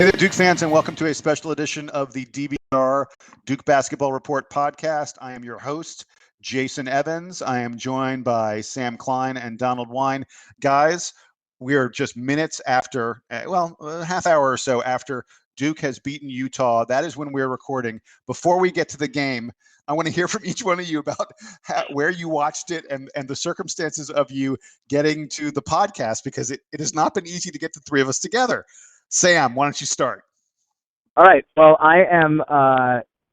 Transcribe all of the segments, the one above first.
Hey there, Duke fans, and welcome to a special edition of the DBR Duke Basketball Report podcast. I am your host, Jason Evans. I am joined by Sam Klein and Donald Wine. Guys, we are just minutes after, a half hour or so after Duke has beaten Utah. That is when we're recording. Before we get to the game, I want to hear from each one of you about where you watched it and the circumstances of you getting to the podcast, because it has not been easy to get the three of us together. Sam, why don't you start? All right. Well, I am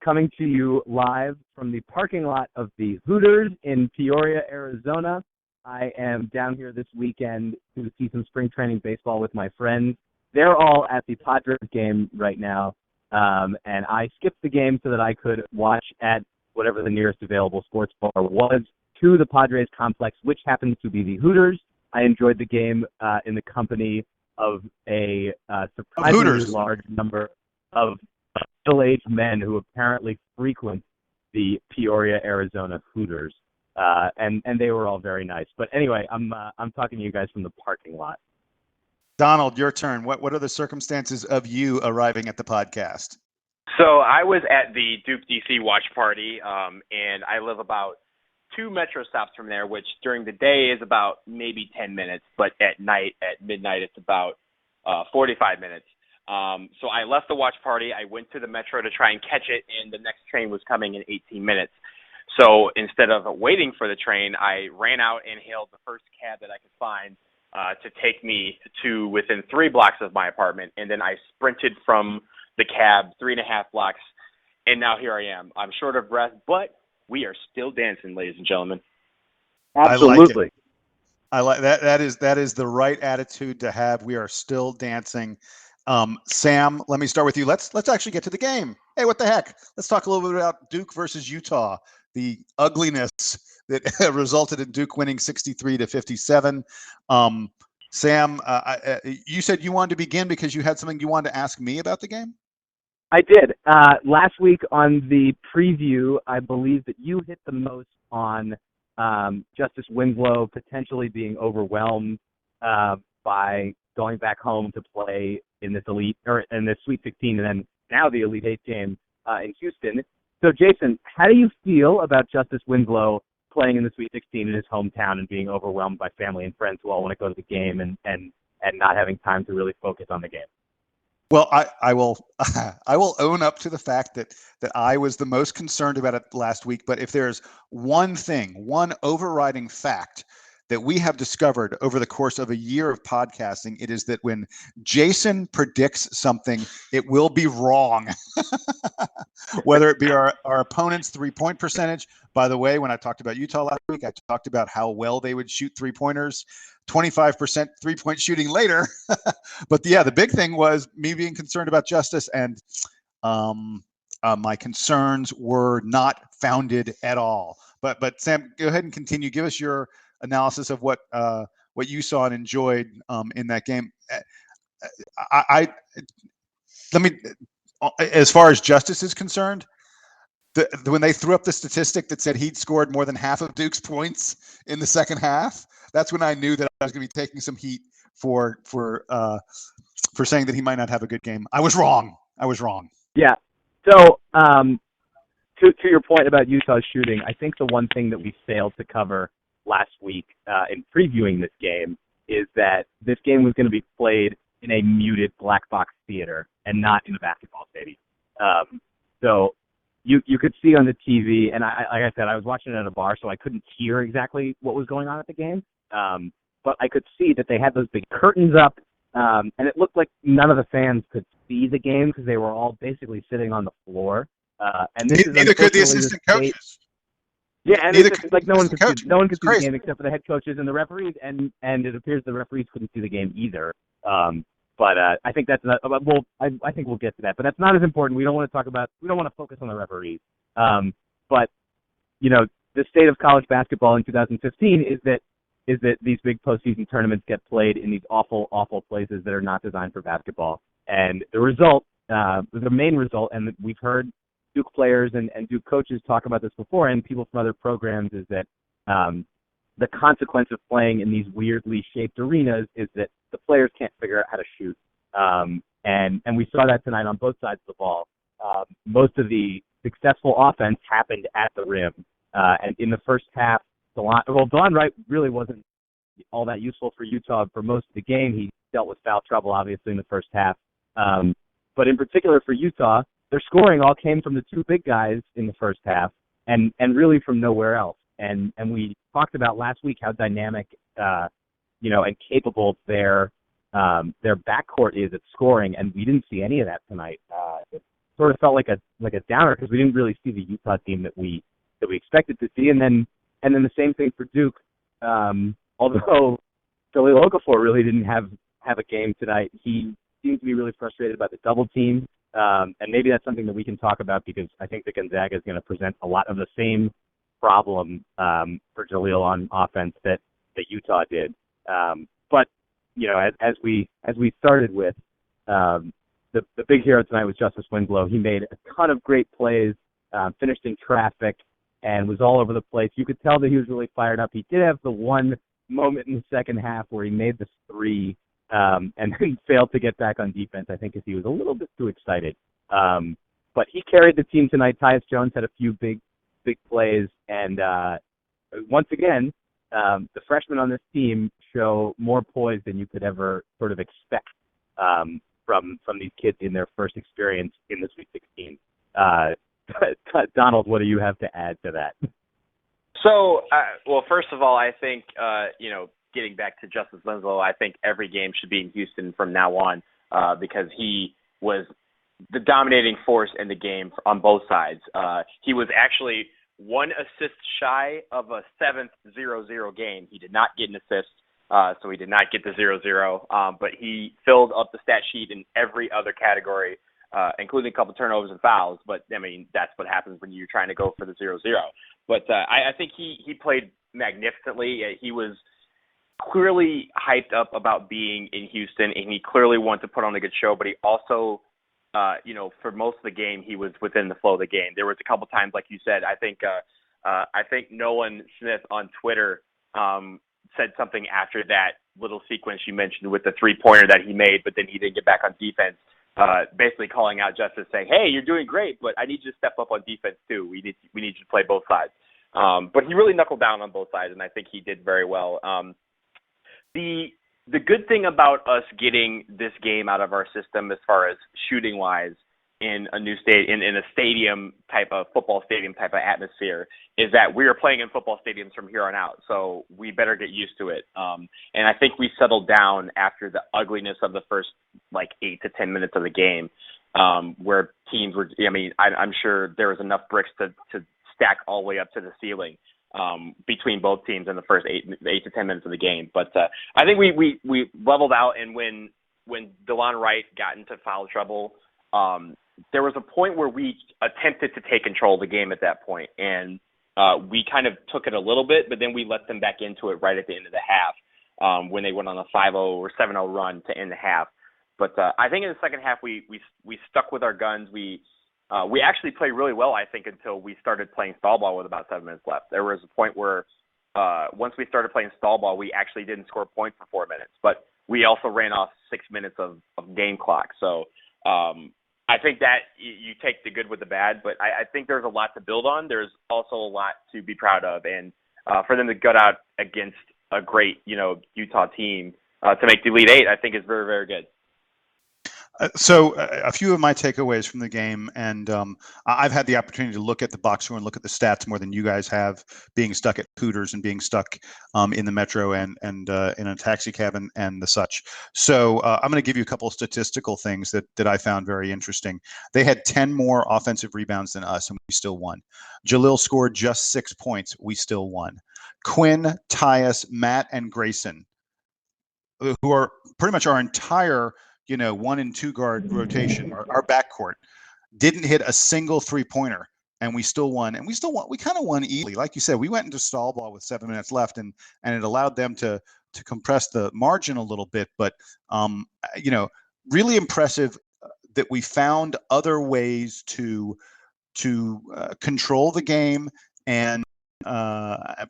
coming to you live from the parking lot of the Hooters in Peoria, Arizona. I am down here this weekend to see some spring training baseball with my friends. They're all at the Padres game right now, and I skipped the game so that I could watch at whatever the nearest available sports bar was to the Padres complex, which happens to be the Hooters. I enjoyed the game in the company of a surprisingly large number of middle-aged men who apparently frequent the Peoria, Arizona Hooters, and they were all very nice. But anyway, I'm talking to you guys from the parking lot. Donald, your turn. What are the circumstances of you arriving at the podcast? So I was at the Duke DC watch party, and I live about 2 metro stops from there, which during the day is about maybe 10 minutes, but at night, at midnight, it's about 45 minutes. So I left the watch party. I went to the metro to try and catch it, and the next train was coming in 18 minutes. So instead of waiting for the train, I ran out and hailed the first cab that I could find to take me to within 3 blocks of my apartment, and then I sprinted from the cab 3.5 blocks, and now here I am. I'm short of breath, but we are still dancing, ladies and gentlemen. Absolutely. I like that. That is the right attitude to have. We are still dancing. Sam, let me start with you. Let's actually get to the game. Hey, what the heck? Let's talk a little bit about Duke versus Utah. The ugliness that resulted in Duke winning 63-57. Sam, you said you wanted to begin because you had something you wanted to ask me about the game? I did. Last week on the preview, I believe that you hit the most on Justice Winslow potentially being overwhelmed by going back home to play in this Sweet 16 and then now the Elite 8 game in Houston. So, Jason, how do you feel about Justice Winslow playing in the Sweet 16 in his hometown and being overwhelmed by family and friends who all want to go to the game and not having time to really focus on the game? Well, I will own up to the fact that I was the most concerned about it last week. But if there's one overriding fact that we have discovered over the course of a year of podcasting, it is that when Jason predicts something, it will be wrong. Whether it be our opponent's 3-point percentage. By the way, when I talked about Utah last week, I talked about how well they would shoot 3-pointers. 25% 3-point shooting later. But yeah, the big thing was me being concerned about Justice, and my concerns were not founded at all. But Sam, go ahead and continue. Give us your analysis of what you saw and enjoyed in that game. Let me, as far as Justice is concerned, when they threw up the statistic that said he'd scored more than half of Duke's points in the second half, that's when I knew that I was going to be taking some heat for saying that he might not have a good game. I was wrong. Yeah. So to your point about Utah's shooting, I think the one thing that we failed to cover last week in previewing this game is that this game was going to be played in a muted black box theater and not in a basketball stadium. So you could see on the TV, and like I said, I was watching it at a bar, so I couldn't hear exactly what was going on at the game. But I could see that they had those big curtains up, and it looked like none of the fans could see the game because they were all basically sitting on the floor. And neither could the assistant coaches. Yeah, and it's just, like no one could see the game except for the head coaches and the referees, and it appears the referees couldn't see the game either. But I think that's not. Well, I think we'll get to that, but that's not as important. We don't want to focus on the referees. But the state of college basketball in 2015 is that these big postseason tournaments get played in these awful, awful places that are not designed for basketball. And the result, the main result, and we've heard Duke players and Duke coaches talk about this before, and people from other programs, is that the consequence of playing in these weirdly shaped arenas is that the players can't figure out how to shoot. And we saw that tonight on both sides of the ball. Most of the successful offense happened at the rim. And in the first half, Delon Wright really wasn't all that useful for Utah for most of the game. He dealt with foul trouble, obviously, in the first half. But in particular for Utah, their scoring all came from the two big guys in the first half and really from nowhere else. And we talked about last week how dynamic, and capable their backcourt is at scoring, and we didn't see any of that tonight. It sort of felt like a downer because we didn't really see the Utah team that we expected to see. And then the same thing for Duke. Although Jahlil Okafor really didn't have a game tonight, he seems to be really frustrated by the double team. And maybe that's something that we can talk about because I think that Gonzaga is going to present a lot of the same problem for Jahlil on offense that Utah did. But as we started with, the big hero tonight was Justice Winslow. He made a ton of great plays, finished in traffic, and was all over the place. You could tell that he was really fired up. He did have the one moment in the second half where he made the three and then failed to get back on defense, I think, because he was a little bit too excited. But he carried the team tonight. Tyus Jones had a few big plays, and once again, the freshmen on this team show more poise than you could ever sort of expect from these kids in their first experience in the Sweet 16. Donald, what do you have to add to that? So, well, first of all, I think, getting back to Justice Winslow, I think every game should be in Houston from now on because he was the dominating force in the game on both sides. He was actually one assist shy of a 7th 0-0 game. He did not get an assist, so he did not get the 0-0, but he filled up the stat sheet in every other category, including a couple turnovers and fouls. But, I mean, that's what happens when you're trying to go for the 0-0. But I think he played magnificently. He was clearly hyped up about being in Houston, and he clearly wanted to put on a good show, but he also for most of the game, he was within the flow of the game. There was a couple times, like you said, I think Nolan Smith on Twitter said something after that little sequence you mentioned with the three-pointer that he made, but then he didn't get back on defense, basically calling out Justice, saying, hey, you're doing great, but I need you to step up on defense too. We need you to play both sides. But he really knuckled down on both sides, and I think he did very well. The good thing about us getting this game out of our system as far as shooting-wise in a new in a stadium type of football stadium type of atmosphere is that we are playing in football stadiums from here on out, so we better get used to it. And I think we settled down after the ugliness of the first 8 to 10 minutes of the game, where teams were. I mean, I'm sure there was enough bricks to stack all the way up to the ceiling between both teams in the first 8 to 10 minutes of the game. But I think we leveled out, and when Delon Wright got into foul trouble, there was a point where we attempted to take control of the game at that point, and we kind of took it a little bit, but then we let them back into it right at the end of the half when they went on a 5-0 or 7-0 run to end the half. But I think in the second half we stuck with our guns. We actually played really well, I think, until we started playing stall ball with about 7 minutes left. There was a point where once we started playing stall ball, we actually didn't score points for 4 minutes, but we also ran off 6 minutes of game clock. So I think that you take the good with the bad, but I think there's a lot to build on. There's also a lot to be proud of, and for them to gut out against a great, Utah team to make the Elite Eight, I think is very, very good. So a few of my takeaways from the game, and I've had the opportunity to look at the box score and look at the stats more than you guys have, being stuck at Hooters and being stuck in the metro and in a taxi cab and the such. So I'm going to give you a couple of statistical things that I found very interesting. They had 10 more offensive rebounds than us, and we still won. Jahlil scored just 6 points. We still won. Quinn, Tyus, Matt, and Grayson, who are pretty much our entire 1 and 2 guard rotation, our backcourt, didn't hit a single 3-pointer, and we still won. And we kind of won easily. Like you said, we went into stall ball with 7 minutes left, and it allowed them to compress the margin a little bit. But really impressive that we found other ways to control the game and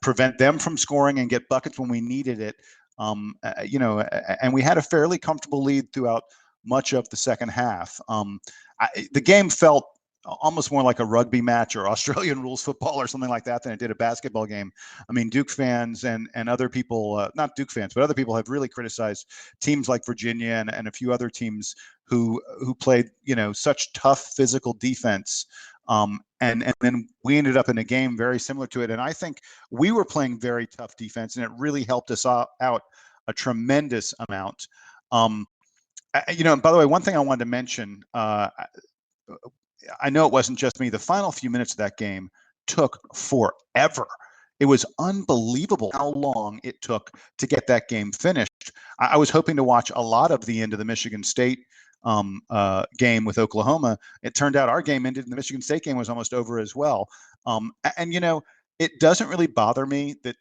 prevent them from scoring and get buckets when we needed it. And we had a fairly comfortable lead throughout much of the second half. The game felt almost more like a rugby match or Australian rules football or something like that than it did a basketball game. I mean, Duke fans and other people, not Duke fans, but other people have really criticized teams like Virginia and a few other teams who played, such tough physical defense. And then we ended up in a game very similar to it. And I think we were playing very tough defense, and it really helped us out a tremendous amount. By the way, one thing I wanted to mention, I know it wasn't just me. The final few minutes of that game took forever. It was unbelievable how long it took to get that game finished. I was hoping to watch a lot of the end of the Michigan State game with Oklahoma. It turned out our game ended, and the Michigan State game was almost over as well. It doesn't really bother me that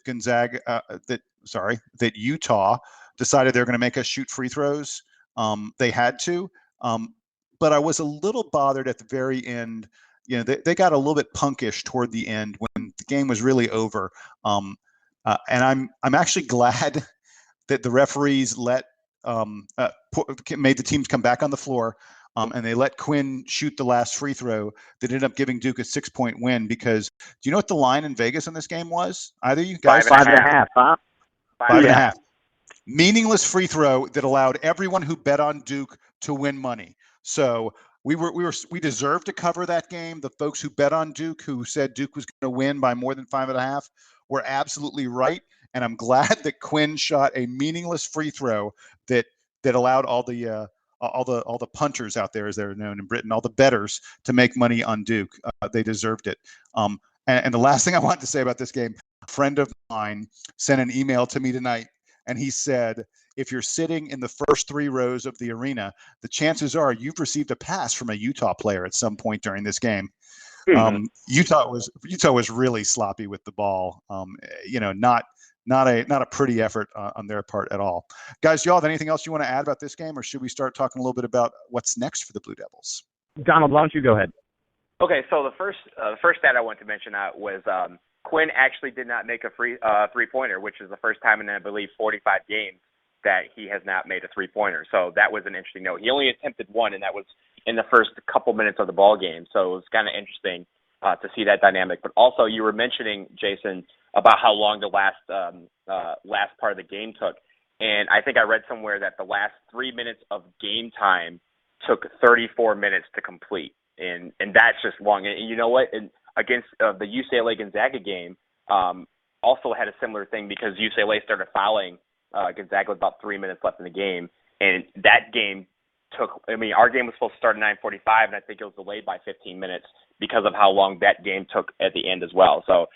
that Utah decided they're going to make us shoot free throws. They had to. But I was a little bothered at the very end. They got a little bit punkish toward the end when the game was really over. And I'm actually glad that the referees made the teams come back on the floor, and they let Quinn shoot the last free throw that ended up giving Duke a 6-point win. Because do you know what the line in Vegas in this game was? Either you guys? 5.5, huh? 5.5. Meaningless free throw that allowed everyone who bet on Duke to win money. So we deserved to cover that game. The folks who bet on Duke, who said Duke was going to win by more than 5.5, were absolutely right. And I'm glad that Quinn shot a meaningless free throw that allowed all the punters out there, as they're known in Britain, all the bettors, to make money on Duke. They deserved it. And the last thing I want to say about this game, a friend of mine sent an email to me tonight, and he said, if you're sitting in the first 3 rows of the arena, the chances are you've received a pass from a Utah player at some point during this game. Utah was really sloppy with the ball. Not a pretty effort on their part at all. Guys, y'all have anything else you want to add about this game, or should we start talking a little bit about what's next for the Blue Devils? Donald, why don't you go ahead? Okay, so the first stat I want to mention was Quinn actually did not make a three-pointer, which is the first time in, I believe, 45 games that he has not made a three-pointer. So that was an interesting note. He only attempted one, and that was in the first couple minutes of the ball game. So it was kind of interesting to see that dynamic. But also, you were mentioning, Jason, about how long the last part of the game took. And I think I read somewhere that the last 3 minutes of game time took 34 minutes to complete. And that's just long. And you know what? And against the UCLA Gonzaga game, also had a similar thing, because UCLA started fouling Gonzaga with about 3 minutes left in the game. And that game our game was supposed to start at 9:45, and I think it was delayed by 15 minutes because of how long that game took at the end as well. So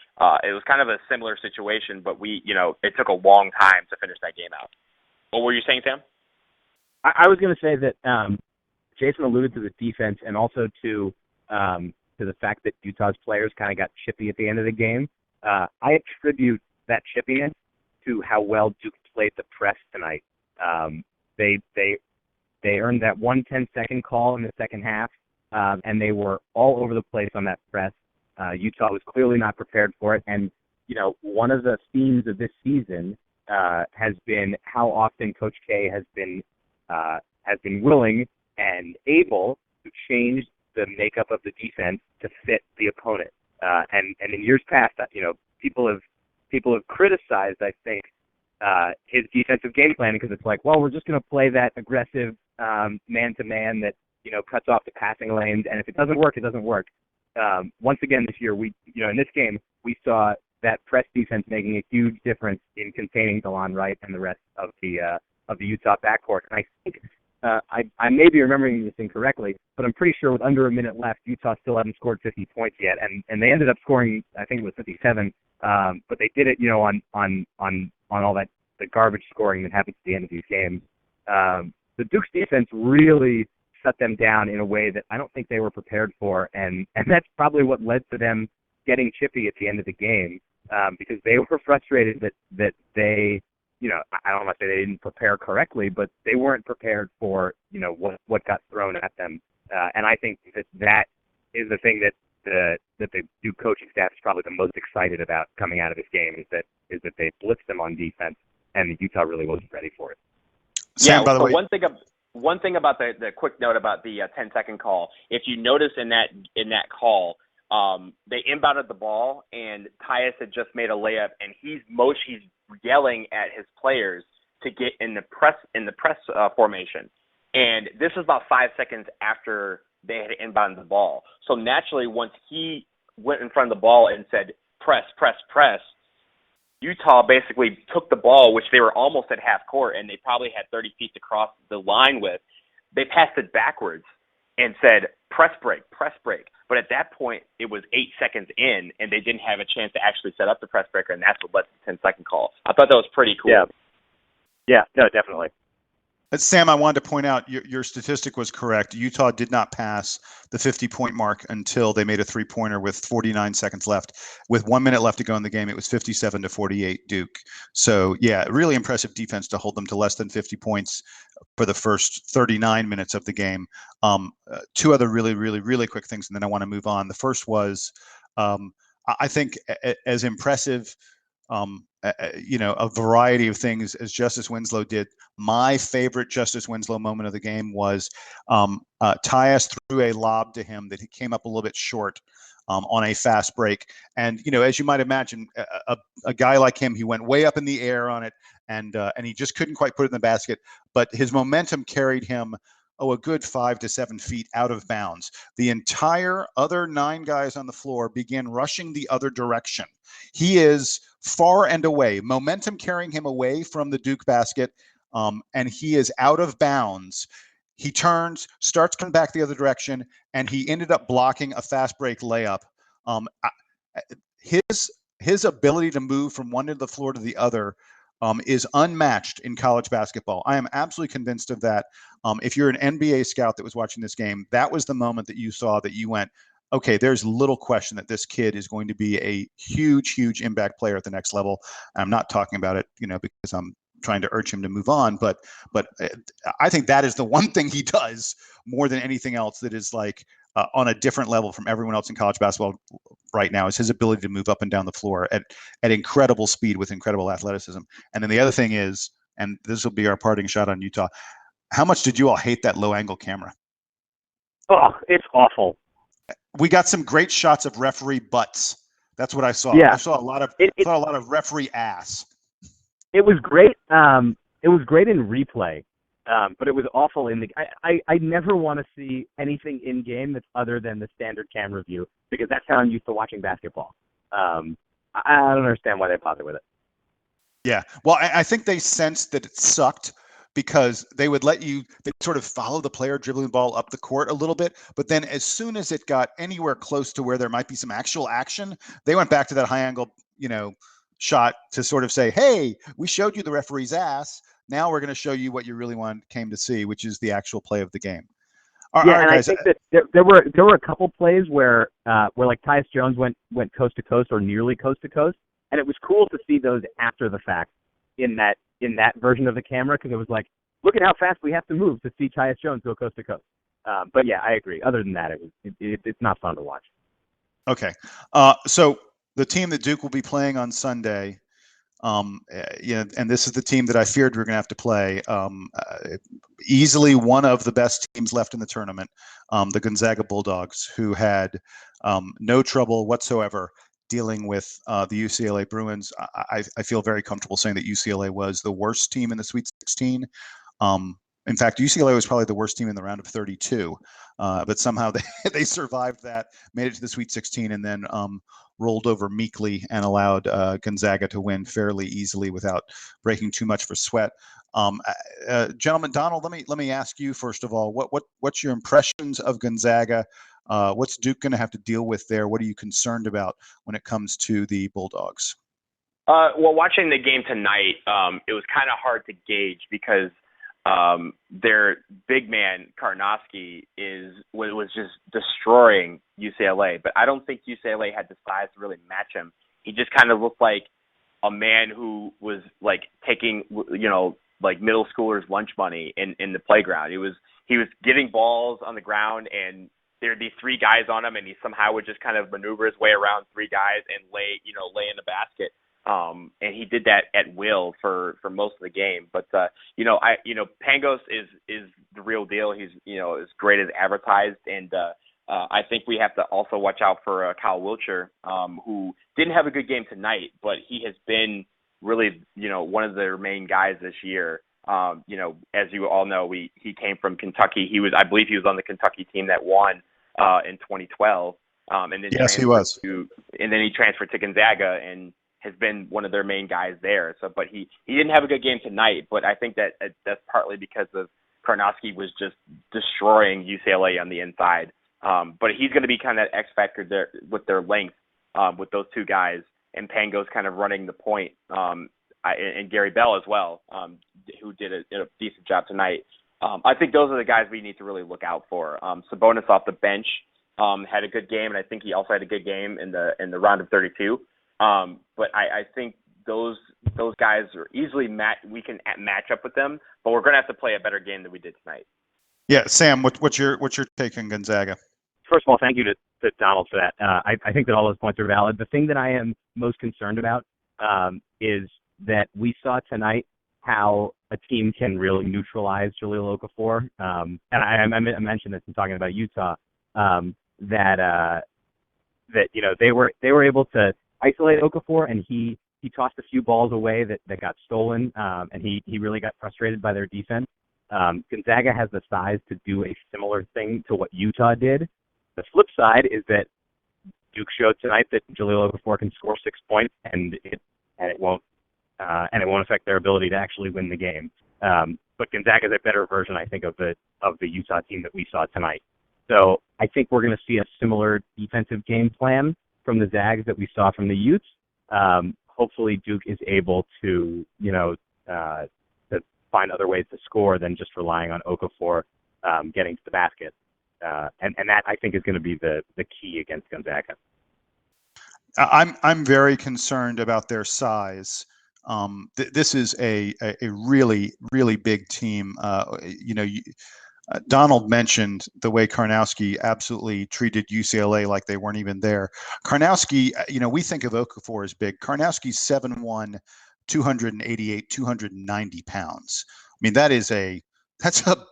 it was kind of a similar situation, but it took a long time to finish that game out. What were you saying, Sam? I was going to say that Jason alluded to the defense, and also to the fact that Utah's players kind of got chippy at the end of the game. I attribute that chippiness to how well Duke played the press tonight. They earned that 1 10-second call in the second half, and they were all over the place on that press. Utah was clearly not prepared for it. And, one of the themes of this season has been how often Coach K has been willing and able to change the makeup of the defense to fit the opponent. And in years past, people have criticized, I think, his defensive game plan, because it's like, well, we're just going to play that aggressive man-to-man that, cuts off the passing lanes, and if it doesn't work, it doesn't work. Once again this year, in this game, we saw that press defense making a huge difference in containing DeLon Wright and the rest of the Utah backcourt. And I think I may be remembering this incorrectly, but I'm pretty sure with under a minute left, Utah still hadn't scored 50 points yet, and they ended up scoring, I think it was 57, but they did it, on all that the garbage scoring that happens at the end of these games. The Duke's defense really shut them down in a way that I don't think they were prepared for, and that's probably what led to them getting chippy at the end of the game, because they were frustrated that they, I don't want to say they didn't prepare correctly, but they weren't prepared for, what got thrown at them. And I think that is the thing that the Duke coaching staff is probably the most excited about coming out of this game, is that they blitzed them on defense, and Utah really wasn't ready for it. Sam, Yeah, by the way, one thing one thing about the quick note about the 10-second call, if you notice in that call, they inbounded the ball and Tyus had just made a layup, and he's yelling at his players to get in the press formation. And this is about 5 seconds after they had inbounded the ball. So naturally, once he went in front of the ball and said, press, press, press, Utah basically took the ball, which they were almost at half court, and they probably had 30 feet to cross the line with. They passed it backwards and said, press break, press break. But at that point, it was 8 seconds in, and they didn't have a chance to actually set up the press breaker, and that's what led to the 10-second call. I thought that was pretty cool. Yeah, no, definitely. Sam, I wanted to point out your statistic was correct. Utah did not pass the 50-point mark until they made a three-pointer with 49 seconds left. With 1 minute left to go in the game, it was 57-48 Duke. So, yeah, really impressive defense to hold them to less than 50 points for the first 39 minutes of the game. Two other really, really, really quick things, and then I want to move on. The first was, I think, as impressive a variety of things as Justice Winslow did. My favorite Justice Winslow moment of the game was Tyus threw a lob to him that he came up a little bit short on a fast break. And, as you might imagine, a guy like him, he went way up in the air on it and he just couldn't quite put it in the basket. But his momentum carried him a good 5 to 7 feet out of bounds. The entire other 9 guys on the floor began rushing the other direction. He is far and away, momentum carrying him away from the Duke basket, and he is out of bounds. He turns, starts coming back the other direction, and he ended up blocking a fast break layup. His ability to move from one end of the floor to the other is unmatched in college basketball. I am absolutely convinced of that. If you're an NBA scout that was watching this game, that was the moment that you saw that you went, okay, there's little question that this kid is going to be a huge, huge impact player at the next level. I'm not talking about it, because I'm trying to urge him to move on, but I think that is the one thing he does more than anything else that is like on a different level from everyone else in college basketball right now, is his ability to move up and down the floor at incredible speed with incredible athleticism. And then the other thing is, and this will be our parting shot on Utah, how much did you all hate that low angle camera? Oh, it's awful. We got some great shots of referee butts. That's what I saw. Yeah. I saw a lot of referee ass. It was great. It was great in replay, but it was awful in the. I never want to see anything in game that's other than the standard camera view, because that's how I'm used to watching basketball. I don't understand why they bother with it. Yeah, well, I think they sensed that it sucked because they would let you sort of follow the player dribbling the ball up the court a little bit. But then as soon as it got anywhere close to where there might be some actual action, they went back to that high angle, shot to sort of say, hey, we showed you the referee's ass. Now we're going to show you what you really came to see, which is the actual play of the game. All right, guys. I think that there were a couple plays where like Tyus Jones went coast to coast or nearly coast to coast, and it was cool to see those after the fact in that version of the camera, because it was like, look at how fast we have to move to see Tyus Jones go coast to coast. But yeah, I agree. Other than that, it's not fun to watch. Okay, so the team that Duke will be playing on Sunday, and this is the team that I feared we were going to have to play. Easily one of the best teams left in the tournament, the Gonzaga Bulldogs, who had no trouble whatsoever dealing with the UCLA Bruins. I feel very comfortable saying that UCLA was the worst team in the Sweet 16. In fact, UCLA was probably the worst team in the round of 32, but somehow they survived that, made it to the Sweet 16, and then rolled over meekly and allowed Gonzaga to win fairly easily without breaking too much for sweat. Gentlemen, Donald, let me ask you first of all, what's your impressions of Gonzaga? What's Duke going to have to deal with there? What are you concerned about when it comes to the Bulldogs? Well, watching the game tonight, it was kind of hard to gauge because their big man Karnofsky was just destroying UCLA, but I don't think UCLA had the size to really match him. He just kind of looked like a man who was like taking, like middle schoolers' lunch money in the playground. He was getting balls on the ground, and there'd be 3 guys on him, and he somehow would just kind of maneuver his way around 3 guys and lay in the basket. and he did that at will for most of the game. But Pangos is the real deal. He's as great as advertised, and I think we have to also watch out for Kyle Wiltshire, who didn't have a good game tonight, but he has been really one of their main guys this year. As you all know, he came from Kentucky. I believe he was on the Kentucky team that won in 2012. And then yes, he was. And then he transferred to Gonzaga and has been one of their main guys there. So, but he didn't have a good game tonight. But I think that's partly because of Karnowski was just destroying UCLA on the inside. But he's going to be kind of that X factor there with their length, with those two guys, and Pango's kind of running the point, and Gary Bell as well, who did a decent job tonight. I think those are the guys we need to really look out for. Sabonis off the bench had a good game, and I think he also had a good game in the round of 32. But I think those guys are easily we can match up with them, but we're going to have to play a better game than we did tonight. Yeah, Sam, what's your take on Gonzaga? First of all, thank you to Donald for that. I think that all those points are valid. The thing that I am most concerned about is that we saw tonight how a team can really neutralize Jahlil Okafor. And I mentioned this in talking about Utah, that they were able to isolate Okafor, and he tossed a few balls away that got stolen, and he really got frustrated by their defense. Gonzaga has the size to do a similar thing to what Utah did. The flip side is that Duke showed tonight that Jahlil Okafor can score 6 points, and it won't affect their ability to actually win the game. But Gonzaga is a better version, I think, of the Utah team that we saw tonight. So I think we're going to see a similar defensive game plan from the Zags that we saw from the Utes. Hopefully, Duke is able to to find other ways to score than just relying on Okafor getting to the basket. And that, I think, is going to be the key against Gonzaga. I'm very concerned about their size. This is a really, really big team. Donald mentioned the way Karnowski absolutely treated UCLA like they weren't even there. Karnowski, we think of Okafor as big. Karnowski's 7'1", 288, 290 pounds. I mean, that's a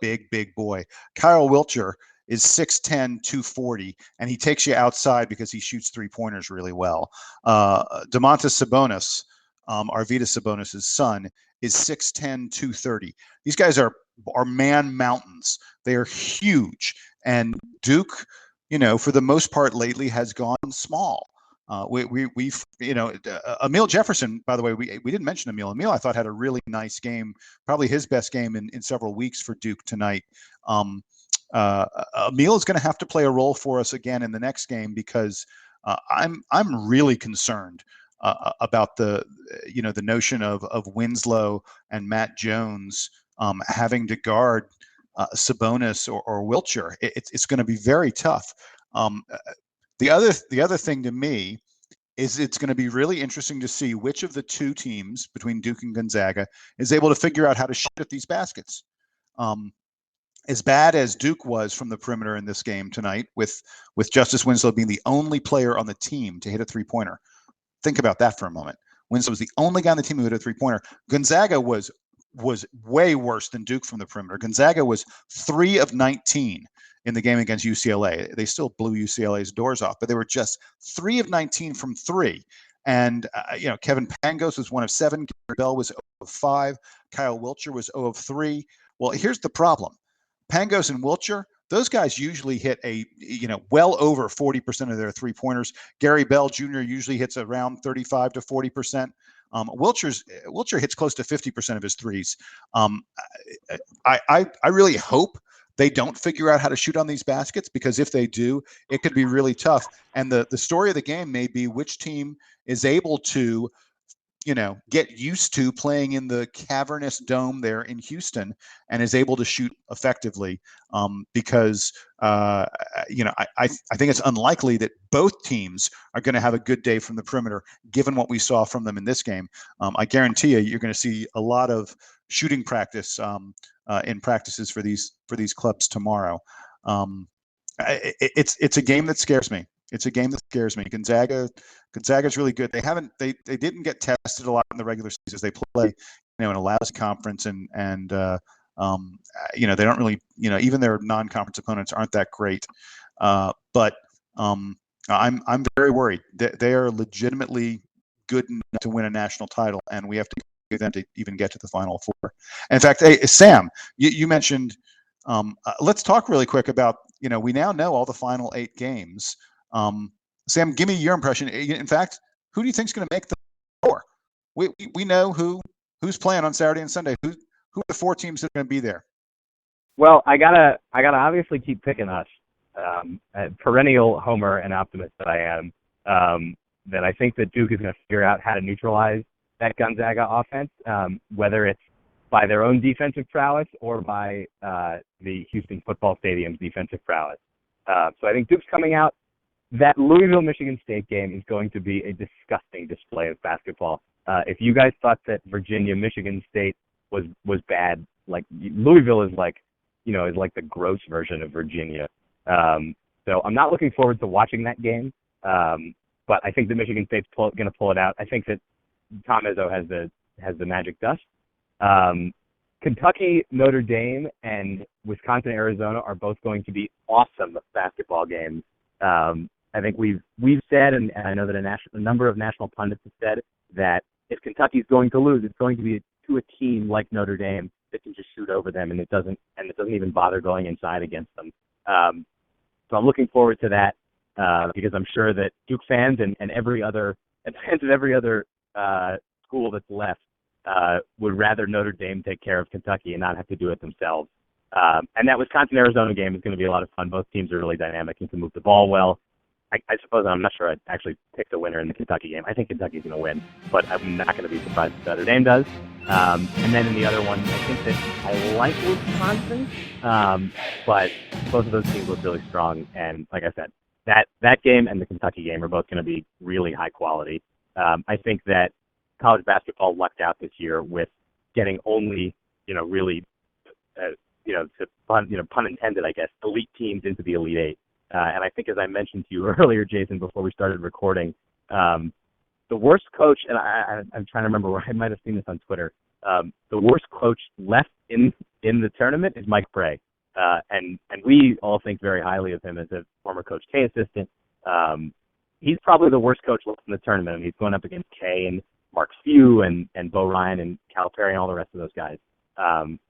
big, big boy. Kyle Wiltshire is 6'10", 240, and he takes you outside because he shoots three-pointers really well. Domantas Sabonis, Arvydas Sabonis' son, is 6'10", 230. These guys are man mountains. They are huge. And Duke, for the most part lately has gone small. We've Emil Jefferson, by the way, we didn't mention Emil. Emil, I thought, had a really nice game, probably his best game in several weeks for Duke tonight. Emil is going to have to play a role for us again in the next game because I'm really concerned about the notion of Winslow and Matt Jones having to guard Sabonis or Wiltshire. It's going to be very tough. The other thing to me is it's going to be really interesting to see which of the two teams between Duke and Gonzaga is able to figure out how to shoot at these baskets. As bad as Duke was from the perimeter in this game tonight, with Justice Winslow being the only player on the team to hit a three-pointer. Think about that for a moment. Winslow was the only guy on the team who hit a three-pointer. Gonzaga was way worse than Duke from the perimeter. Gonzaga was 3 of 19 in the game against UCLA. They still blew UCLA's doors off, but they were just 3 of 19 from 3. And, Kevin Pangos was 1 of 7. Gary Bell was 0 of 5. Kyle Wiltshire was 0 of 3. Well, here's the problem. Pangos and Wiltshire, those guys usually hit well over 40% of their three-pointers. Gary Bell Jr. usually hits around 35 to 40%. Wiltshire hits close to 50% of his threes. I really hope they don't figure out how to shoot on these baskets, because if they do, it could be really tough. And the story of the game may be which team is able to get used to playing in the cavernous dome there in Houston and is able to shoot effectively, because I think it's unlikely that both teams are going to have a good day from the perimeter, given what we saw from them in this game. I guarantee you're going to see a lot of shooting practice in practices for these clubs tomorrow. It's a game that scares me. It's a game that scares me. Gonzaga's really good. They didn't get tested a lot in the regular season. They play, in a lousy conference, and they don't really, even their non-conference opponents aren't that great. But I'm very worried. They are legitimately good enough to win a national title, and we have to get them to even get to the Final Four. And in fact, hey, Sam, you mentioned. Let's talk really quick about, we now know all the final 8 games. Sam, give me your impression. In fact, who do you think is going to make the 4? We know who's playing on Saturday and Sunday. Who are the 4 teams that are going to be there? Well, I gotta obviously keep picking us. A perennial homer and optimist that I am. That I think that Duke is going to figure out how to neutralize that Gonzaga offense, whether it's by their own defensive prowess or by the Houston Football Stadium's defensive prowess. So I think Duke's coming out. That Louisville-Michigan State game is going to be a disgusting display of basketball. If you guys thought that Virginia-Michigan State was bad, like Louisville is like the gross version of Virginia. So I'm not looking forward to watching that game. But I think that Michigan State's going to pull it out. I think that Tom Izzo has the magic dust. Kentucky, Notre Dame, and Wisconsin, Arizona are both going to be awesome basketball games. I think we've said, and I know that a number of national pundits have said, that if Kentucky's going to lose, it's going to be to a team like Notre Dame that can just shoot over them, and it doesn't even bother going inside against them. So I'm looking forward to that because I'm sure that Duke fans and fans of every other school that's left would rather Notre Dame take care of Kentucky and not have to do it themselves. And that Wisconsin-Arizona game is going to be a lot of fun. Both teams are really dynamic and can move the ball well. I suppose I'm not sure I'd actually pick the winner in the Kentucky game. I think Kentucky's going to win, but I'm not going to be surprised if Notre Dame does. And then in the other one, I think that I like Wisconsin, but both of those teams look really strong. And like I said, that game and the Kentucky game are both going to be really high quality. I think that college basketball lucked out this year with getting only, really, pun intended, I guess, elite teams into the Elite Eight. And I think, as I mentioned to you earlier, Jason, before we started recording, the worst coach, and I'm trying to remember where I might have seen this on Twitter, the worst coach left in the tournament is Mike Bray. And we all think very highly of him as a former Coach K assistant. He's probably the worst coach left in the tournament. And he's going up against Kay and Mark Few and Bo Ryan and Calipari and all the rest of those guys.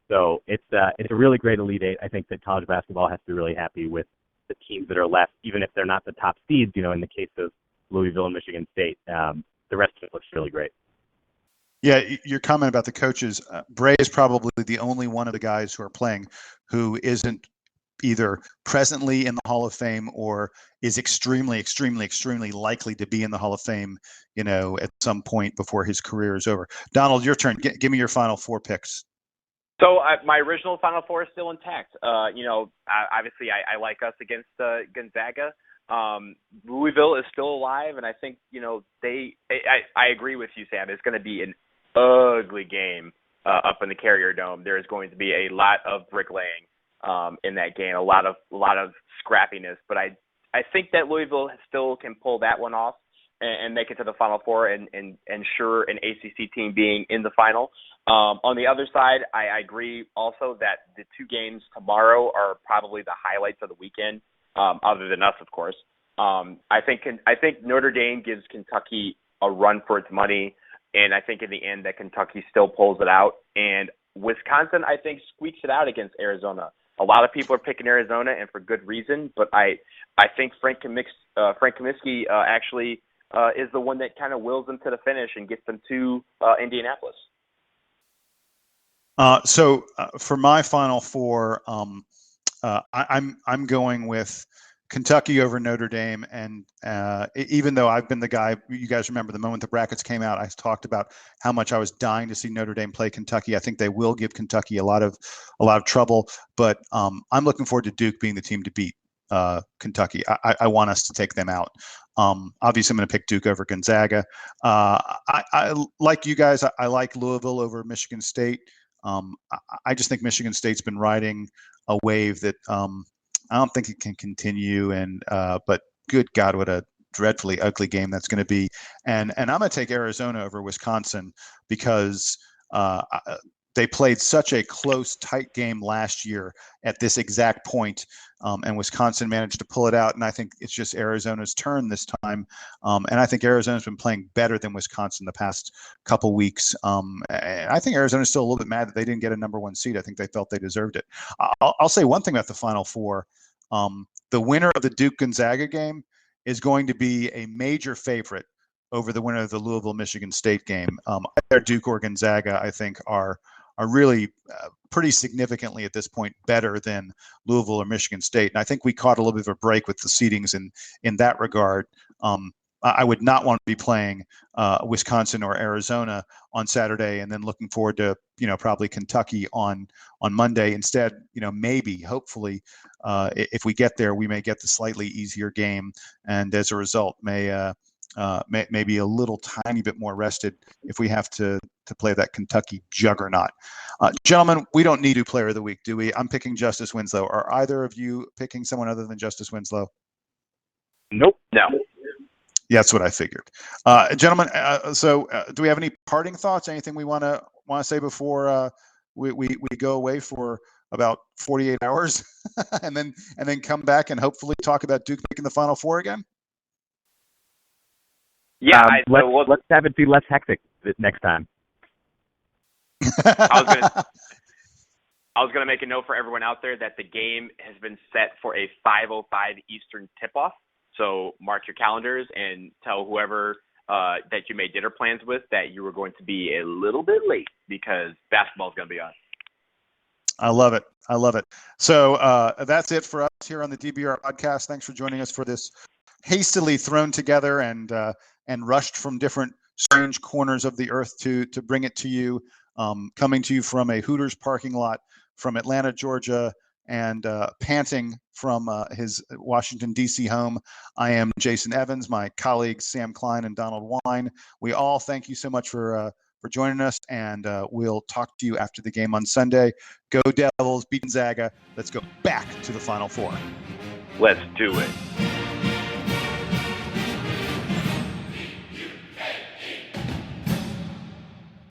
So it's a really great Elite Eight. I think that college basketball has to be really happy with the teams that are left, even if they're not the top seeds, in the case of Louisville and Michigan State. The rest of it looks really great. Yeah, your comment about the coaches, Bray is probably the only one of the guys who are playing who isn't either presently in the Hall of Fame or is extremely, extremely, extremely likely to be in the Hall of Fame, at some point before his career is over. Donald, your turn. Give me your final 4 picks. So my original Final Four is still intact. Obviously I like us against Gonzaga. Louisville is still alive, and I think I agree with you, Sam. It's going to be an ugly game up in the Carrier Dome. There is going to be a lot of bricklaying in that game, a lot of scrappiness. But I think that Louisville still can pull that one off and make it to the Final Four and ensure an ACC team being in the final. On the other side, I agree also that the 2 games tomorrow are probably the highlights of the weekend, other than us, of course. I think Notre Dame gives Kentucky a run for its money, and I think in the end that Kentucky still pulls it out. And Wisconsin, I think, squeaks it out against Arizona. A lot of people are picking Arizona, and for good reason, but I think Frank Kaminsky actually is the one that kind of wills them to the finish and gets them to Indianapolis. So for my Final 4, I'm going with Kentucky over Notre Dame, and even though I've been the guy, you guys remember the moment the brackets came out, I talked about how much I was dying to see Notre Dame play Kentucky. I think they will give Kentucky a lot of trouble, but I'm looking forward to Duke being the team to beat Kentucky. I want us to take them out. Obviously, I'm going to pick Duke over Gonzaga. I like you guys. I like Louisville over Michigan State. I just think Michigan State's been riding a wave that I don't think it can continue. And but good God, what a dreadfully ugly game that's going to be. And I'm going to take Arizona over Wisconsin because they played such a close, tight game last year at this exact point, and Wisconsin managed to pull it out. And I think it's just Arizona's turn this time. And I think Arizona's been playing better than Wisconsin the past couple weeks. And I think Arizona's still a little bit mad that they didn't get a number one seed. I think they felt they deserved it. I'll say one thing about the Final Four. The winner of the Duke-Gonzaga game is going to be a major favorite over the winner of the Louisville-Michigan State game. Either Duke or Gonzaga, I think, are really pretty significantly at this point better than Louisville or Michigan State. And I think we caught a little bit of a break with the seedings in that regard. I would not want to be playing Wisconsin or Arizona on Saturday and then looking forward to, probably Kentucky on Monday. Instead, maybe, hopefully, if we get there, we may get the slightly easier game. And as a result, may be a little tiny bit more rested if we have to play that Kentucky juggernaut. Gentlemen, we don't need to player of the week, do we? I'm picking Justice Winslow. Are either of you picking someone other than Justice Winslow? Nope. No. Yeah, that's what I figured. Gentlemen, so do we have any parting thoughts? Anything we want to say before we go away for about 48 hours and then come back and hopefully talk about Duke making the Final Four again? Yeah, let's have it be less hectic next time. I was gonna make a note for everyone out there that the game has been set for a 5:05 Eastern tip-off. So mark your calendars and tell whoever that you made dinner plans with that you were going to be a little bit late because basketball's going to be on. I love it. So that's it for us here on the DBR podcast. Thanks for joining us for this hastily thrown together and rushed from different strange corners of the earth to bring it to you, coming to you from a Hooters parking lot from Atlanta, Georgia, and panting from his Washington, D.C. home. I am Jason Evans, my colleagues Sam Klein and Donald Wine. We all thank you so much for joining us, and we'll talk to you after the game on Sunday. Go Devils, beat Gonzaga. Let's go back to the Final Four. Let's do it.